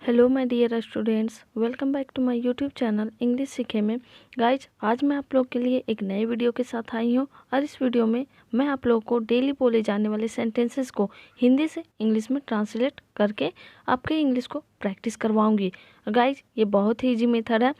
Hello my dear students, welcome back to my YouTube channel English सीखे में। Guys, आज मैं आप लोग के लिए एक नए वीडियो के साथ आई हूँ और इस वीडियो में मैं आप लोगों को डेली बोले जाने वाले सेंटेंसेस को हिंदी से इंग्लिश में ट्रांसलेट करके आपके इंग्लिश को प्रैक्टिस करवाऊंगी। गाइज, ये बहुत ही ईजी मेथड है।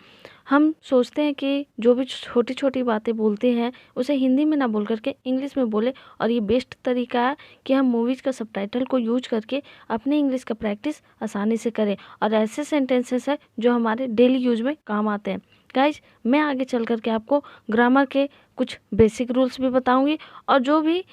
हम सोचते हैं कि जो भी छोटी छोटी बातें बोलते हैं उसे हिंदी में ना बोल करके इंग्लिश में बोले, और ये बेस्ट तरीका है कि हम मूवीज़ का सबटाइटल को यूज करके अपने इंग्लिश का प्रैक्टिस आसानी से करें। और ऐसे सेंटेंसेस है जो हमारे डेली यूज में काम आते हैं। गाइज, मैं आगे चल करके आपको ग्रामर के कुछ बेसिक रूल्स भी बताऊंगी और जो भी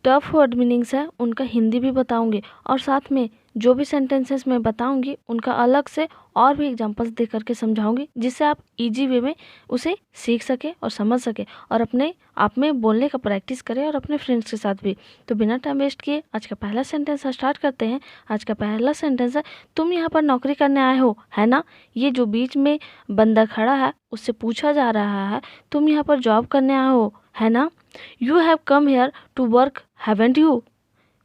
टफ वर्ड मीनिंग्स है उनका हिंदी भी बताऊंगी, और साथ में जो भी सेंटेंसेस मैं बताऊंगी उनका अलग से और भी एग्जांपल्स दे करके समझाऊंगी, जिससे आप इजी वे में उसे सीख सके और समझ सके और अपने आप में बोलने का प्रैक्टिस करें और अपने फ्रेंड्स के साथ भी। तो बिना टाइम वेस्ट किए आज का पहला सेंटेंस स्टार्ट करते हैं। आज का पहला सेंटेंस है, तुम यहाँ पर नौकरी करने आए हो, है ना। ये जो बीच में बंदा खड़ा है उससे पूछा जा रहा है, तुम यहाँ पर जॉब करने आए हो, है ना। You have come here to work, haven't you.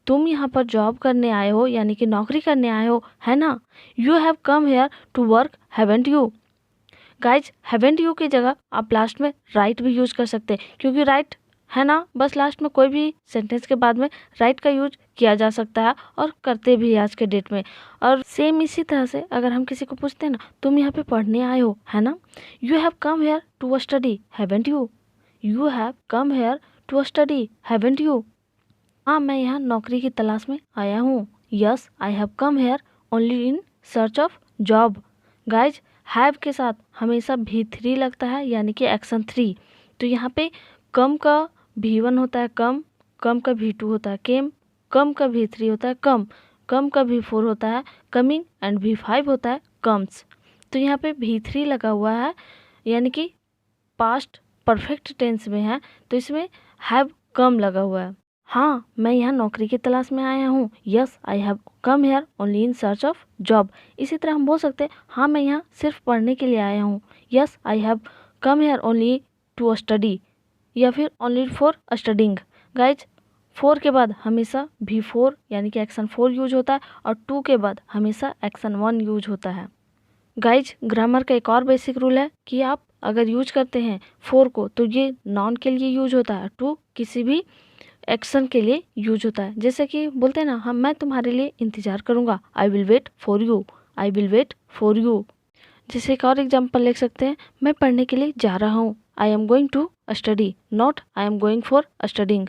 तुम यहाँ पर जॉब करने आए हो यानी कि नौकरी करने आए हो, है ना। You have come here to work, haven't you. Guys, haven't you की जगह आप लास्ट में राइट भी यूज कर सकते हैं, क्योंकि राइट है ना, बस लास्ट में कोई भी सेंटेंस के बाद में राइट का यूज किया जा सकता है और करते भी है आज के डेट में। और सेम इसी तरह से अगर हम किसी को पूछते हैं ना, तुम यहाँ पे पढ़ने आए हो, है ना। You have come here to study, haven't you. You have come here to study, haven't you. हाँ, मैं यहाँ नौकरी की तलाश में आया हूँ। Yes, I have come here only in search of job. Guys, have के साथ हमेशा भी3 लगता है, यानी कि एक्शन 3। तो यहाँ पे कम का भी1 होता है कम, कम का भी2 होता है केम, कम का भी3 होता है कम, कम का भी4 होता है कमिंग एंड भी5 होता है कम्स। तो यहाँ पे भी3 लगा हुआ है, यानी कि पास्ट परफेक्ट टेंस में है, तो इसमें हैव कम लगा हुआ है। हाँ, मैं यहाँ नौकरी की तलाश में आया हूँ। Yes, I have come here only in search of job. इसी तरह हम बोल सकते हैं, हाँ मैं यहाँ सिर्फ पढ़ने के लिए आया हूँ। Yes, I have come here only to study, या फिर ओनली फॉर स्टडिंग। गाइज, 4 के बाद हमेशा भी4 यानी कि एक्शन 4 यूज होता है और 2 के बाद हमेशा एक्शन 1 यूज होता है। गाइज, ग्रामर का एक और बेसिक रूल है कि आप अगर यूज करते हैं 4 को तो ये नॉन के लिए यूज होता है, 2 किसी भी एक्शन के लिए यूज होता है। जैसे कि बोलते हैं ना, हम मैं तुम्हारे लिए इंतजार करूंगा, I will wait for you, I will wait for you. जैसे एक और एग्जांपल लिख सकते हैं, मैं पढ़ने के लिए जा रहा हूँ, I am going to study, not I am going for studying.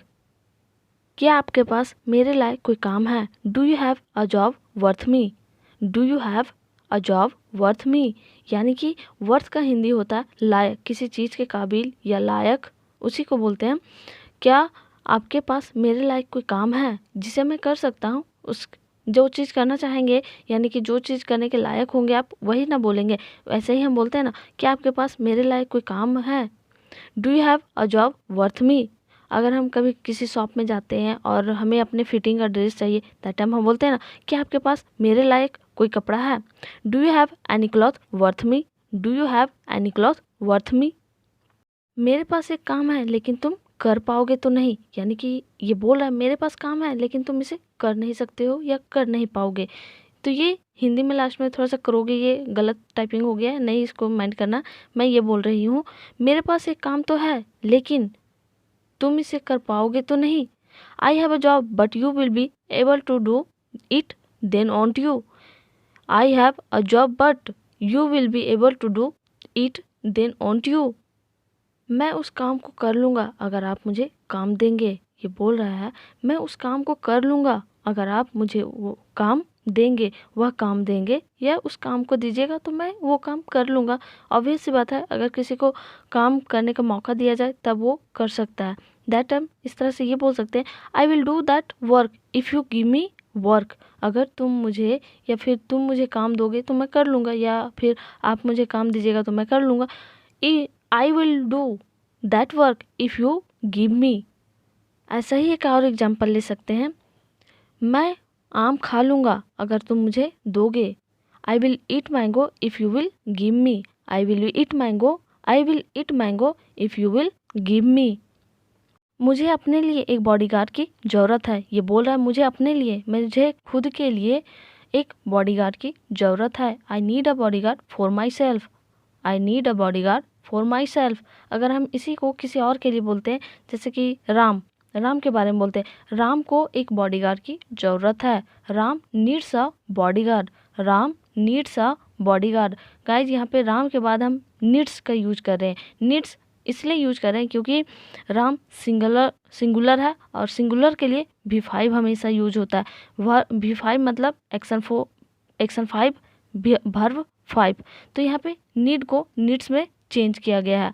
क्या आपके पास मेरे लायक कोई काम है। Do you have a job worth me. Do you have a job worth me, यानी कि वर्थ का हिंदी होता है लायक, किसी चीज़ के काबिल या लायक, उसी को बोलते हैं। क्या आपके पास मेरे लायक कोई काम है जिसे मैं कर सकता हूँ। उस जो चीज़ करना चाहेंगे, यानी कि जो चीज़ करने के लायक होंगे आप वही ना बोलेंगे। वैसे ही हम बोलते हैं ना, क्या आपके पास मेरे लायक कोई काम है। Do you have a job worth me. अगर हम कभी किसी शॉप में जाते हैं और हमें अपने फिटिंग का ड्रेस चाहिए, दैट टाइम हम बोलते हैं ना, क्या आपके पास मेरे लायक कोई कपड़ा है। Do you have any cloth worth me. Do you have any cloth worth me. मेरे पास एक काम है लेकिन तुम कर पाओगे तो नहीं, यानी कि ये बोल रहा है मेरे पास काम है लेकिन तुम इसे कर नहीं सकते हो या कर नहीं पाओगे। तो ये हिंदी में लास्ट में थोड़ा सा करोगे, ये गलत टाइपिंग हो गया है, नहीं इसको माइंड करना। मैं ये बोल रही हूँ, मेरे पास एक काम तो है लेकिन तुम इसे कर पाओगे तो नहीं। I have a job but you will be able to do it, then won't you. I have a job but you will be able to do it, then won't you. मैं उस काम को कर लूँगा अगर आप मुझे काम देंगे। ये बोल रहा है, मैं उस काम को कर लूँगा अगर आप मुझे वो काम देंगे, वह काम देंगे या उस काम को दीजिएगा तो मैं वो काम कर लूँगा। ऑब्वियस सी बात है, अगर किसी को काम करने का मौका दिया जाए तब वो कर सकता है। दैट टाइम इस तरह से ये बोल सकते हैं, I will do that work if you give me work. अगर तुम मुझे या फिर तुम मुझे काम दोगे तो मैं कर लूँगा, या फिर आप मुझे काम दीजिएगा तो मैं कर लूँगा। I will do that work if you give me. ऐसा ही एक और एग्जाम्पल ले सकते हैं, मैं आम खा लूँगा अगर तुम मुझे दोगे। I will eat mango if you will give me. I will eat mango, I will eat mango if you will give me. मुझे अपने लिए एक बॉडीगार्ड की ज़रूरत है। ये बोल रहा है मुझे अपने लिए, मुझे खुद के लिए एक बॉडीगार्ड की ज़रूरत है। I need a bodyguard for my self. I need a bodyguard for my self. अगर हम इसी को किसी और के लिए बोलते हैं, जैसे कि राम के बारे में बोलते हैं, राम को एक बॉडीगार्ड की ज़रूरत है। Ram needs a bodyguard. Ram needs a bodyguard. Guys यहाँ पे राम के बाद हम नीड्स का यूज कर रहे हैं। नीड्स इसलिए यूज कर रहे हैं क्योंकि राम सिंगुलर है और सिंगुलर के लिए V5 हमेशा यूज होता है। वह V5 मतलब एक्शन 5 वर्ब 5। तो यहाँ पे नीड को नीड्स में चेंज किया गया है।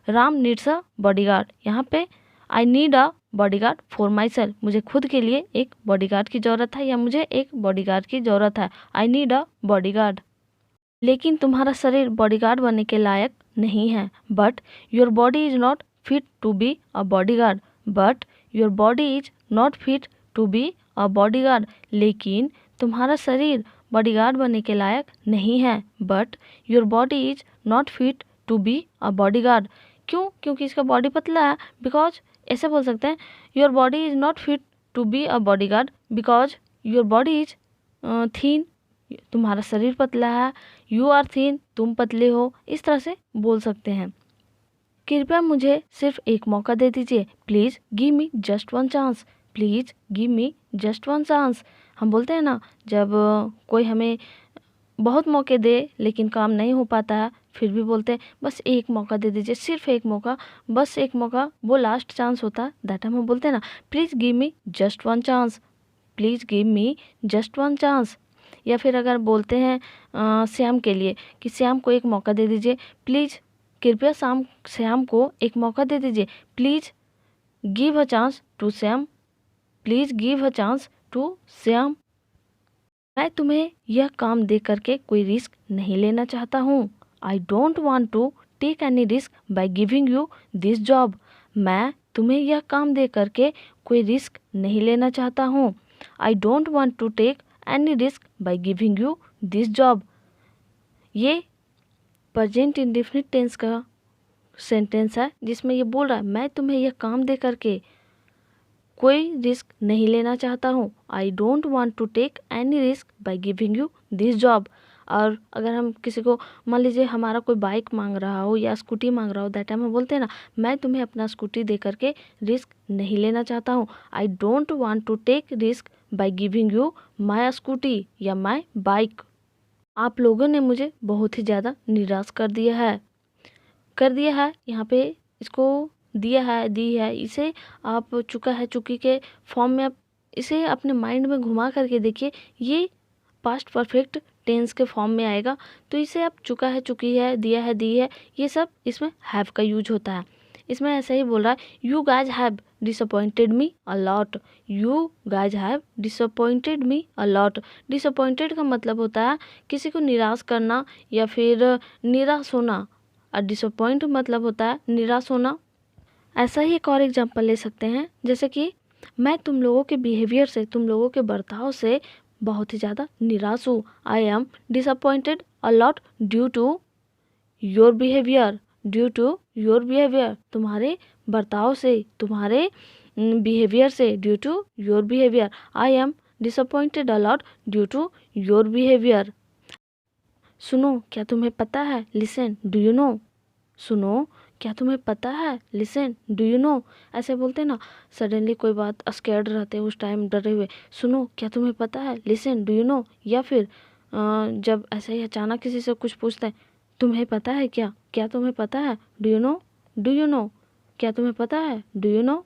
Ram needs a bodyguard. यहाँ पे आई need a bodyguard for my self. मुझे खुद के लिए एक बॉडीगार्ड की ज़रूरत है या मुझे एक बॉडीगार्ड की ज़रूरत है। I need a bodyguard. लेकिन तुम्हारा शरीर बॉडीगार्ड बनने के लायक नहीं है। But your body is not fit to be a bodyguard. But your body is not fit to be a bodyguard. लेकिन तुम्हारा शरीर बॉडीगार्ड बनने के लायक नहीं है। But your body is not fit to be a bodyguard. क्यों? क्योंकि इसका बॉडी पतला है। बिकॉज ऐसे बोल सकते हैं, your body is not fit to be a bodyguard because your body is thin. तुम्हारा शरीर पतला है। यू आर थीन, तुम पतले हो। इस तरह से बोल सकते हैं। कृपया मुझे सिर्फ एक मौका दे दीजिए। Please give me just one chance. Please give me just one chance. हम बोलते हैं ना, जब कोई हमें बहुत मौके दे लेकिन काम नहीं हो पाता है, फिर भी बोलते हैं बस एक मौका दे दीजिए, सिर्फ एक मौका, बस एक मौका। वो लास्ट चांस होता है। दैट हम बोलते हैं ना, please give me just one chance. Please give me just one chance. या फिर अगर बोलते हैं श्याम के लिए कि श्याम को एक मौका दे दीजिए, प्लीज़ कृपया श्याम को एक मौका दे दीजिए। Please give a chance to Shyam. Please give a chance to Shyam. मैं तुम्हें यह काम दे करके कोई रिस्क नहीं लेना चाहता हूँ। I don't want to take any risk by giving you this job. मैं तुम्हें यह काम दे करके कोई रिस्क नहीं लेना चाहता हूँ। I don't want to take any risk by giving you this job. ये प्रेजेंट इंडेफिनिट टेंस का सेंटेंस है जिसमें ये बोल रहा है मैं तुम्हें यह काम दे करके कोई रिस्क नहीं लेना चाहता हूँ। I don't want to take any risk by giving you this job. और अगर हम किसी को मान लीजिए हमारा कोई बाइक मांग रहा हो या स्कूटी मांग रहा हो, दैट टाइम हम बोलते हैं ना, मैं तुम्हें अपना स्कूटी दे करके रिस्क नहीं लेना चाहता हूँ। I don't want to take risk by giving you my scooty या माई बाइक। आप लोगों ने मुझे बहुत ही ज़्यादा निराश कर दिया है। यहाँ पे इसको दिया है, दी है, इसे आप चुका है, चुकी के फॉर्म में आप इसे अपने माइंड में घुमा करके देखिए। ये पास्ट परफेक्ट टेंस के फॉर्म में आएगा। तो इसे आप चुका है, चुकी है, दिया है, दी है, ये सब इसमें हैव का यूज होता है। इसमें ऐसा ही बोल रहा है, you guys have disappointed me a lot. You guys have disappointed me a lot. Disappointed का मतलब होता है किसी को निराश करना या फिर निराश होना। और डिसअपॉइंट मतलब होता है निराश होना। ऐसा ही एक और एग्जांपल ले सकते हैं, जैसे कि मैं तुम लोगों के बिहेवियर से, तुम लोगों के बर्ताव से बहुत ही ज़्यादा निराश हूँ। I am disappointed a lot due to your behaviour. Due to your behaviour, तुम्हारे बर्ताव से, तुम्हारे बिहेवियर से। Due to your behaviour. I am disappointed a lot due to your behaviour. सुनो, क्या तुम्हें पता है? Listen, do you know. सुनो, क्या तुम्हें पता है? Listen, do you know. ऐसे बोलते हैं ना, सडनली कोई बात स्कैर्ड रहते हैं, उस टाइम डरे हुए। सुनो, क्या तुम्हें पता है? Listen, do you no. या फिर जब ऐसे ही अचानक किसी से कुछ पूछते हैं, तुम्हें पता है क्या? क्या तुम्हें पता है? Do you no. Do you no. क्या तुम्हें पता है? Do you no.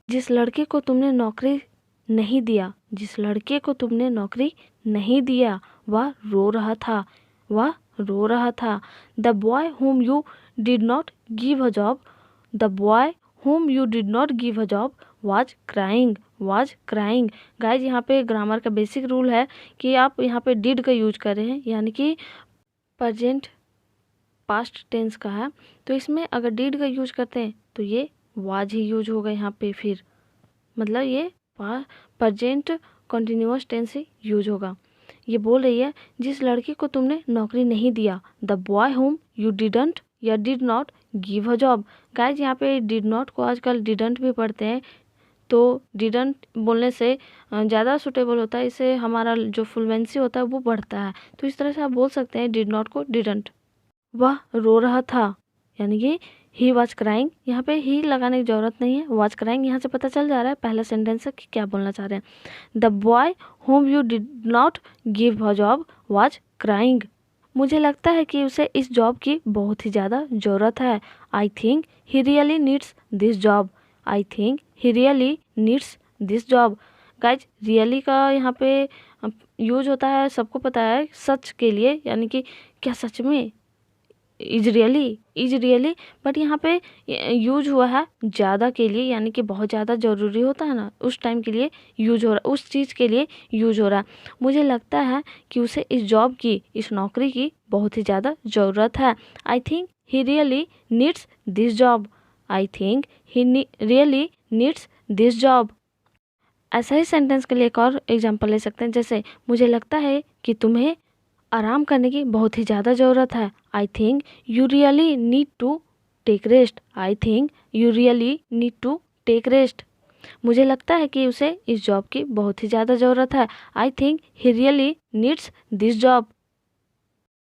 जिस लड़के को तुमने नौकरी नहीं दिया, जिस लड़के को तुमने नौकरी नहीं दिया, वह रो रहा था। वह रो रहा था। The boy whom you did not give a job, the boy whom you did not give a job was crying, was crying। Guys यहाँ पे ग्रामर का बेसिक रूल है कि आप यहाँ पे डिड का यूज कर रहे हैं, यानी कि प्रेजेंट पास्ट टेंस का है। तो इसमें अगर डिड का यूज करते हैं तो ये वाज ही यूज होगा यहाँ पे। फिर मतलब ये प्रेजेंट कंटिन्यूअस टेंस ही यूज होगा। ये बोल रही है जिस लड़के को तुमने नौकरी नहीं दिया, the boy whom you didn't या did not give a job. Guys यहाँ पे डिड नॉट को आजकल डिडंट भी पढ़ते हैं, तो डिडंट बोलने से ज़्यादा सूटेबल होता है, इससे हमारा जो फ्लुएंसी होता है वो बढ़ता है। तो इस तरह से आप बोल सकते हैं डिड नॉट को डिडंट। वह रो रहा था, यानी कि ही वॉज क्राइंग। यहाँ पे ही लगाने की ज़रूरत नहीं है, वॉज क्राइंग यहाँ से पता चल जा रहा है पहला सेंटेंस से कि क्या बोलना चाह रहे हैं। The boy whom you did not give a job was crying. मुझे लगता है कि उसे इस जॉब की बहुत ही ज़्यादा ज़रूरत है। I think he really needs this job. I think he really needs this job. Guys really का यहाँ पे यूज होता है, सबको पता है, सच के लिए, यानी कि क्या सच में, इज रियली, बट यहाँ पे यूज हुआ है ज़्यादा के लिए, यानी कि बहुत ज़्यादा ज़रूरी होता है ना, उस टाइम के लिए यूज हो रहा, उस चीज़ के लिए यूज हो रहा है। मुझे लगता है कि उसे इस जॉब की, इस नौकरी की बहुत ही ज़्यादा ज़रूरत है। I think he really needs this job. I think he really needs this job. ऐसा ही सेंटेंस के लिए एक और एग्जाम्पल ले सकते हैं, जैसे मुझे लगता है कि तुम्हें आराम करने की बहुत ही ज़्यादा ज़रूरत है। I think you really need to take rest. I think you really need to take rest. मुझे लगता है कि उसे इस जॉब की बहुत ही ज़्यादा ज़रूरत है। I think he really needs this job.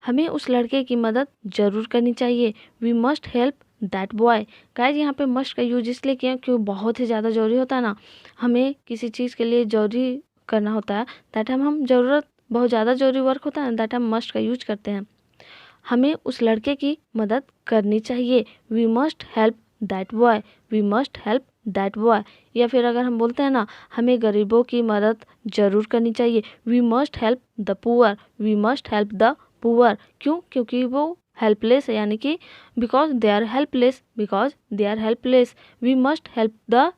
हमें उस लड़के की मदद ज़रूर करनी चाहिए। We must help that boy. Guys यहाँ पे मस्ट का यूज इसलिए किया क्योंकि बहुत ही ज़्यादा ज़रूरी होता है ना, हमें किसी चीज़ के लिए ज़रूरी करना होता है, दैट हम ज़रूरत, बहुत ज़्यादा ज़रूरी वर्क होता है, दैट हम मस्ट का यूज करते हैं। हमें उस लड़के की मदद करनी चाहिए। We must help that boy. We must help that boy. या फिर अगर हम बोलते हैं ना, हमें गरीबों की मदद ज़रूर करनी चाहिए। We must help the poor. We must help the poor. क्यों? क्योंकि वो हेल्पलेस है, यानी कि because they are helpless, because they are helpless. We must help the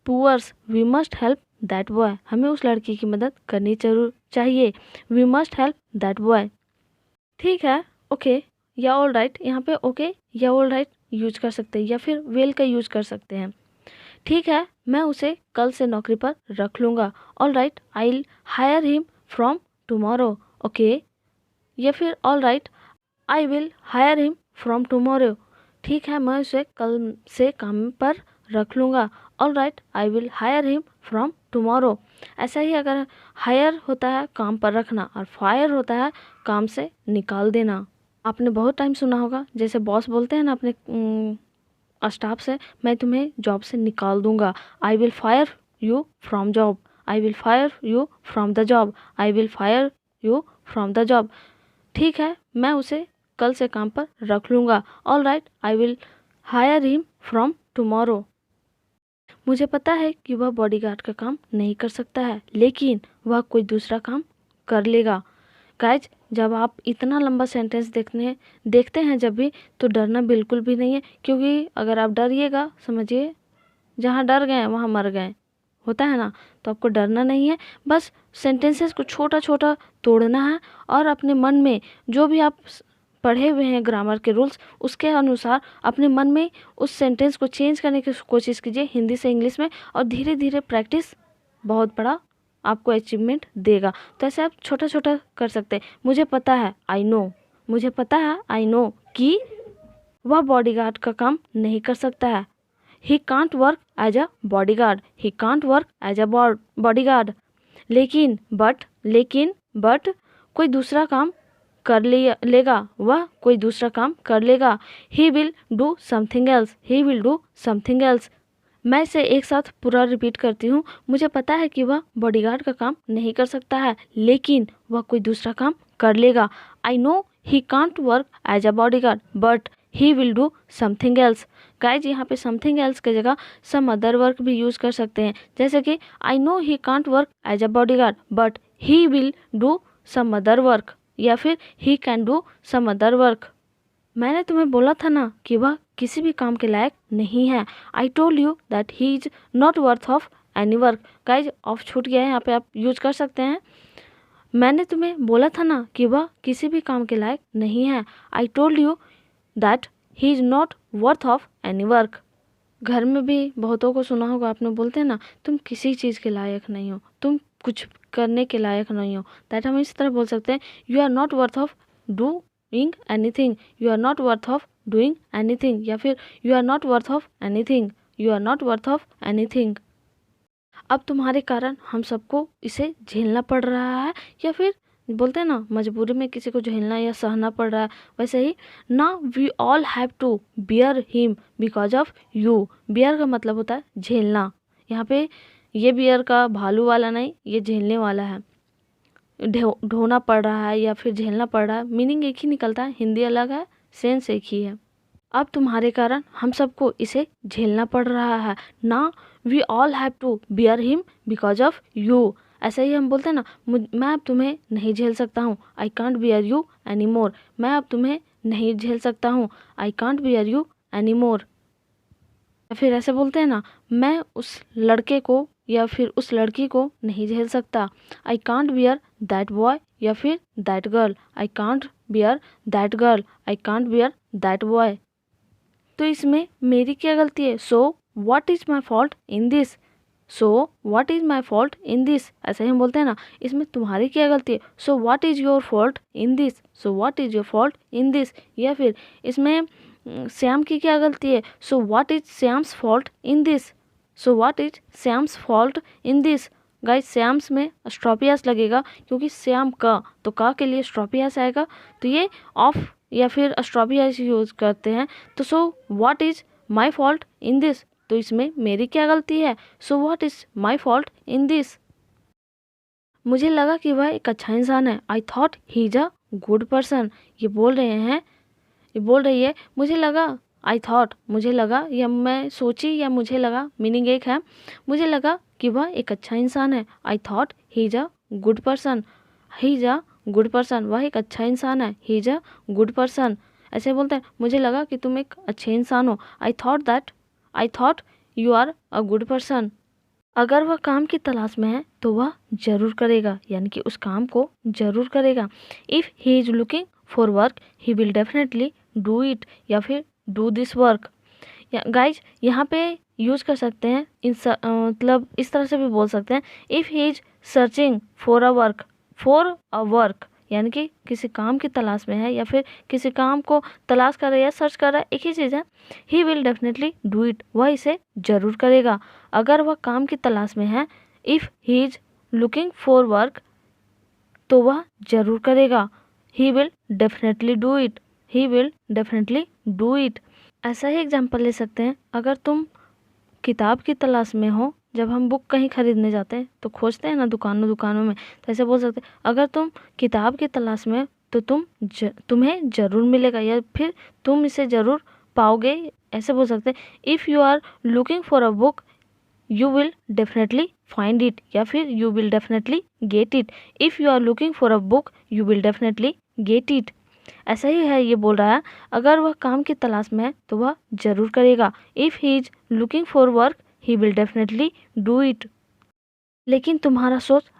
poors. We must help that boy. हमें उस लड़की की मदद करनी जरूर चाहिए। We must help that boy. ठीक है, ओके या ऑल राइट, यहाँ पे ओके या ऑल राइट यूज कर सकते हैं, या फिर वेल का यूज कर सकते हैं। ठीक है, मैं उसे कल से नौकरी पर रख लूँगा। All right, I will hire him from tomorrow. Okay, या फिर all right, I will hire him from tomorrow. ठीक है, मैं उसे कल से काम पर रख लूँगा। All right, I will hire him from tomorrow. ऐसा ही अगर हायर होता है काम पर रखना, और फायर होता है काम से निकाल देना। आपने बहुत टाइम सुना होगा, जैसे बॉस बोलते हैं ना अपने स्टाफ से, मैं तुम्हें जॉब से निकाल दूंगा। I will fire you from job. I will fire you from the job. I will fire you from the job. ठीक है, मैं उसे कल से काम पर रख लूँगा। All right, I will hire him from tomorrow. मुझे पता है कि वह बॉडीगार्ड का काम नहीं कर सकता है, लेकिन वह कोई दूसरा काम कर लेगा। गाइज, जब आप इतना लंबा सेंटेंस देखते हैं जब भी, तो डरना बिल्कुल भी नहीं है, क्योंकि अगर आप डरिएगा, समझिए जहाँ डर गए वहाँ मर गए, होता है ना। तो आपको डरना नहीं है, बस सेंटेंसेस को छोटा छोटा तोड़ना है, और अपने मन में जो भी आप पढ़े हुए हैं ग्रामर के रूल्स, उसके अनुसार अपने मन में उस सेंटेंस को चेंज करने की कोशिश कीजिए हिंदी से इंग्लिश में, और धीरे धीरे प्रैक्टिस बहुत बड़ा आपको अचीवमेंट देगा। तो ऐसे आप छोटा छोटा कर सकते हैं। मुझे पता है, आई नो। मुझे पता है, आई नो, कि वह बॉडीगार्ड का काम नहीं कर सकता है। He can't work as a bodyguard. He can't work as a bodyguard. लेकिन कोई दूसरा काम कर लेगा। वह कोई दूसरा काम कर लेगा। ही will do something else. He will do something else. मैं इसे एक साथ पूरा रिपीट करती हूँ। मुझे पता है कि वह बॉडीगार्ड का काम नहीं कर सकता है, लेकिन वह कोई दूसरा काम कर लेगा। I know he can't work as a bodyguard, but he will do something else. Guys, यहाँ पे समथिंग एल्स की जगह सम अदर वर्क भी यूज़ कर सकते हैं, जैसे कि I know he can't work as a bodyguard, but he will do some other work, या फिर he can do some other work. मैंने तुम्हें बोला था ना कि वह किसी भी काम के लायक नहीं है। I told you that he is not worth of any work. Guys, of छूट गया है, यहाँ पे आप यूज कर सकते हैं। मैंने तुम्हें बोला था ना कि वह किसी भी काम के लायक नहीं है। I told you that he is not worth of any work. घर में भी बहुतों को सुना होगा, आपने बोलते हैं ना, तुम किसी चीज़ के लायक नहीं हो, तुम कुछ करने के लायक नहीं हो। दैट हम इस तरह बोल सकते हैं, you are not worth of doing anything. You are not worth of doing anything, या फिर you are not worth of anything. You are not worth of anything. अब तुम्हारे कारण हम सबको इसे झेलना पड़ रहा है, या फिर बोलते हैं ना मजबूरी में किसी को झेलना या सहना पड़ रहा है, वैसे ही ना we all have to bear him because of you. Bear का मतलब होता है झेलना। यहाँ पे ये बियर का भालू वाला नहीं, ये झेलने वाला है। ढोना पड़ रहा है या फिर झेलना पड़ रहा है, मीनिंग एक ही निकलता है, हिंदी अलग है, सेंस एक ही है। अब तुम्हारे कारण हम सबको इसे झेलना पड़ रहा है, ना we all have to bear him because of you. ऐसे ही हम बोलते हैं ना, मैं अब तुम्हें नहीं झेल सकता हूँ, I can't beer you any मोर। मैं अब तुम्हें नहीं झेल सकता हूँ, I can't beer you any मोर। या फिर ऐसे बोलते हैं ना, मैं उस लड़के को या फिर उस लड़की को नहीं झेल सकता, I can't bear that boy या फिर that girl. I can't bear that girl, I can't bear that boy. तो इसमें मेरी क्या गलती है? So what is my fault in this. So what is my fault in this, ऐसे ही हम बोलते हैं ना, इसमें तुम्हारी क्या गलती है? So what is your fault in this. So what is your fault in this. या फिर इसमें श्याम की क्या गलती है? So what is Shyam's fault in this. So what is Shyam's fault in this. Guys Shyam's में स्ट्रॉपियास लगेगा, क्योंकि श्याम का, तो का के लिए स्ट्रॉपियास आएगा, तो ये ऑफ या फिर स्ट्रॉपियास यूज करते हैं। तो so what is my fault in this, तो इसमें मेरी क्या गलती है? So what is my fault in this. मुझे लगा कि वह एक अच्छा इंसान है, I thought he is a good person. ये बोल रही है मुझे लगा, आई थॉट मुझे लगा, या मैं सोची, या मुझे लगा, मीनिंग एक है। मुझे लगा कि वह एक अच्छा इंसान है, I thought he is a good person. He is a good person, वह एक अच्छा इंसान है, he is a good person. ऐसे बोलते हैं, मुझे लगा कि तुम एक अच्छे इंसान हो, I thought you are a good person. अगर वह काम की तलाश में है तो वह जरूर करेगा, यानी कि उस काम को जरूर करेगा। If he is looking for work he will definitely do it, या फिर डू दिस वर्क। गाइज यहाँ पे यूज कर सकते हैं मतलब इस तरह से भी बोल सकते हैं, if he is searching for a work, यानी कि किसी काम की तलाश में है या फिर किसी काम को तलाश कर रहा है या सर्च कर रहा है, एक ही चीज़ है। He will definitely do it, वह इसे जरूर करेगा। अगर वह काम की तलाश में है, if he is looking for work, तो वह जरूर करेगा, he will definitely do it, he will definitely do it. ऐसा ही एग्जाम्पल ले सकते हैं, अगर तुम किताब की तलाश में हो, जब हम बुक कहीं खरीदने जाते हैं तो खोजते हैं ना दुकानों में, तो ऐसे बोल सकते हैं, अगर तुम किताब की तलाश में तो तुम्हें ज़रूर मिलेगा, या फिर तुम इसे ज़रूर पाओगे। ऐसे बोल सकते हैं, if you are looking for a book you will definitely find it, या फिर you will definitely get it. If you are looking for a book you will definitely get it. ऐसा ही है, ये बोल रहा है, अगर वह काम की तलाश में है तो वह जरूर करेगा। If he is looking for work he will definitely do it. लेकिन तुम्हारा सोच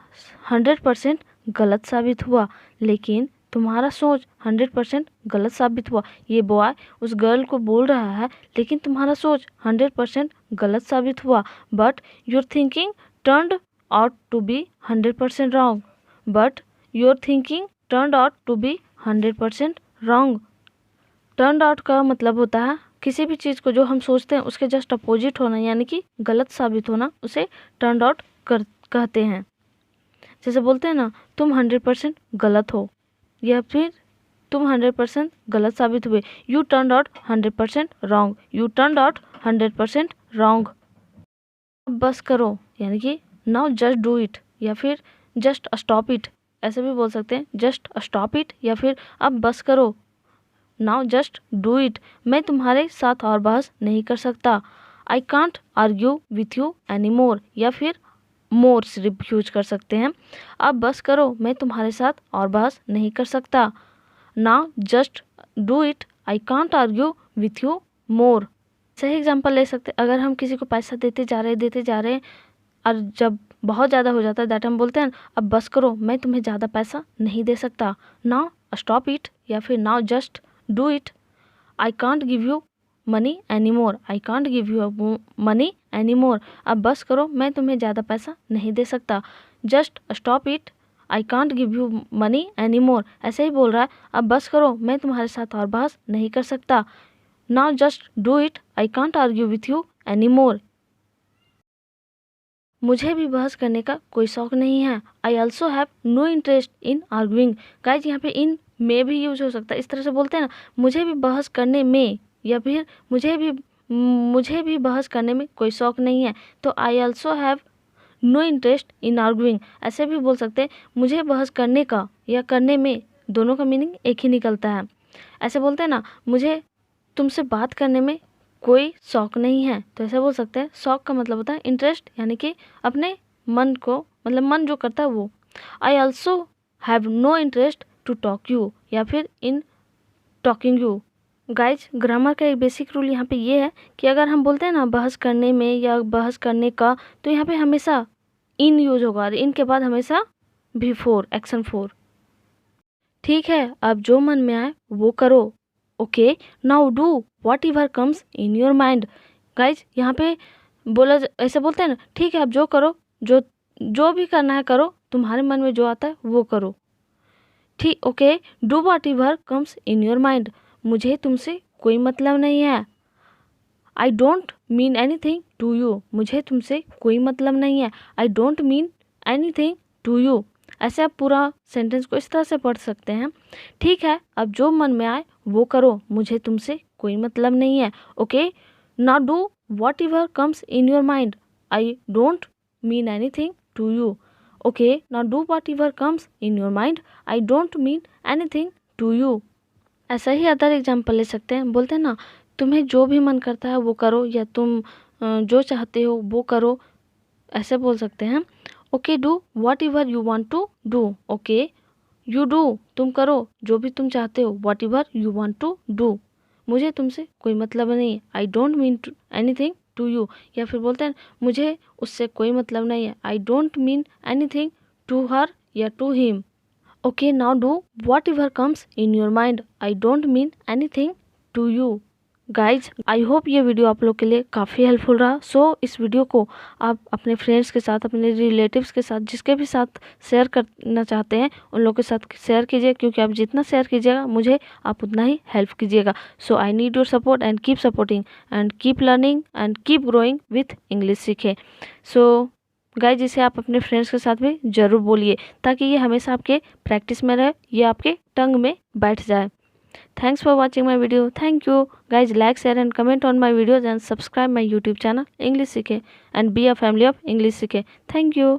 100% गलत साबित हुआ। लेकिन तुम्हारा सोच 100% गलत साबित हुआ। ये बॉय उस गर्ल को बोल रहा है, लेकिन तुम्हारा सोच 100% गलत साबित हुआ। But your thinking turned out to be 100% wrong. But your thinking turned out to be 100% wrong. Turned out का मतलब होता है किसी भी चीज़ को जो हम सोचते हैं उसके जस्ट अपोजिट होना, यानी कि गलत साबित होना, उसे टर्न्ड आउट कहते हैं। जैसे बोलते हैं ना, तुम 100% गलत हो, या फिर तुम 100% गलत साबित हुए, you turned out 100% wrong, you turned out 100% wrong. अब बस करो, यानी कि नाउ जस्ट डू इट, या फिर जस्ट स्टॉप इट, ऐसे भी बोल सकते हैं, जस्ट स्टॉप इट, या फिर अब बस करो, नाउ जस्ट डू इट। मैं तुम्हारे साथ और बहस नहीं कर सकता, आई can't argue with you any मोर, या फिर मोर सिर्फ यूज कर सकते हैं। अब बस करो, मैं तुम्हारे साथ और बहस नहीं कर सकता, now just do it, I can't argue with you more. सही एग्जाम्पल ले सकते, अगर हम किसी को पैसा देते जा रहे हैं और जब बहुत ज़्यादा हो जाता है, दैट हम बोलते हैं अब बस करो, मैं तुम्हें ज़्यादा पैसा नहीं दे सकता, नाउ स्टॉप इट, या फिर now just do it, I can't give you money any more, I can't give you money any more. अब बस करो, मैं तुम्हें ज़्यादा पैसा नहीं दे सकता, just stop it, I can't give you money any more. ऐसे ही बोल रहा है, अब बस करो, मैं तुम्हारे साथ और बहस नहीं कर सकता, now just do it, I can't argue with you any more. मुझे भी बहस करने का कोई शौक नहीं है। I also have no interest in arguing. Guys यहाँ पे इन में भी यूज हो सकता है। इस तरह से बोलते हैं ना, मुझे भी बहस करने में, या फिर मुझे भी बहस करने में कोई शौक नहीं है, तो I also have no interest in arguing. ऐसे भी बोल सकते हैं, मुझे बहस करने का या करने में, दोनों का मीनिंग एक ही निकलता है। ऐसे बोलते हैं ना, मुझे तुमसे बात करने में कोई शौक नहीं है, तो ऐसे बोल सकते हैं। शौक का मतलब होता है इंटरेस्ट, यानी कि अपने मन को, मतलब मन जो करता है वो। I also have no interest to talk you, या फिर in talking you. Guys grammar का एक बेसिक रूल यहाँ पे ये है कि अगर हम बोलते हैं ना बहस करने में या बहस करने का, तो यहाँ पे हमेशा इन यूज होगा और इन के बाद हमेशा बिफोर, एक्शन 4। ठीक है, अब जो मन में आए वो करो। Okay now do what ever comes in your mind. Guys यहाँ पे ऐसे बोलते हैं ना, ठीक है अब जो करो, जो भी करना है करो, तुम्हारे मन में जो आता है वो करो। ठीक, okay do what ever comes in your mind. मुझे तुमसे कोई मतलब नहीं है। I don't mean anything to you. मुझे तुमसे कोई मतलब नहीं है। I don't mean anything to you. ऐसे आप पूरा सेंटेंस को इस तरह से पढ़ सकते हैं। ठीक है, अब जो मन में आए वो करो, मुझे तुमसे कोई मतलब नहीं है। Okay now do what ever comes in your mind. I don't mean anything to you. Okay now do what ever comes in your mind. I don't mean anything to you. ऐसा ही अदर एग्जाम्पल ले सकते हैं। बोलते हैं ना, तुम्हें जो भी मन करता है वो करो, या तुम जो चाहते हो वो करो। ऐसे बोल सकते हैं। Okay do what ever you want to do. Okay you do, तुम करो जो भी तुम चाहते हो। What ever you want to do, मुझे तुमसे कोई मतलब नहीं। I don't mean anything to you. या फिर बोलते हैं, मुझे उससे कोई मतलब नहीं है। I don't mean anything to her या to him. Okay now do what ever comes in your mind. I don't mean anything to you. Guys I hope ये वीडियो आप लोग के लिए काफ़ी हेल्पफुल रहा। सो इस वीडियो को आप अपने फ्रेंड्स के साथ, अपने रिलेटिव्स के साथ, जिसके भी साथ शेयर करना चाहते हैं उन लोगों के साथ शेयर कीजिए, क्योंकि आप जितना शेयर कीजिएगा मुझे आप उतना ही हेल्प कीजिएगा। So I need your support and keep supporting and keep learning and keep growing with English सीखे। सो गाइज इसे आप अपने फ्रेंड्स के साथ भी ज़रूर बोलिए, ताकि ये हमेशा आपके प्रैक्टिस में रहे, ये आपके टंग में बैठ जाए। Thanks for watching my video. Thank you. Guys, like, share and comment on my videos and subscribe my YouTube channel English Seekhe and be a family of English Seekhe. Thank you.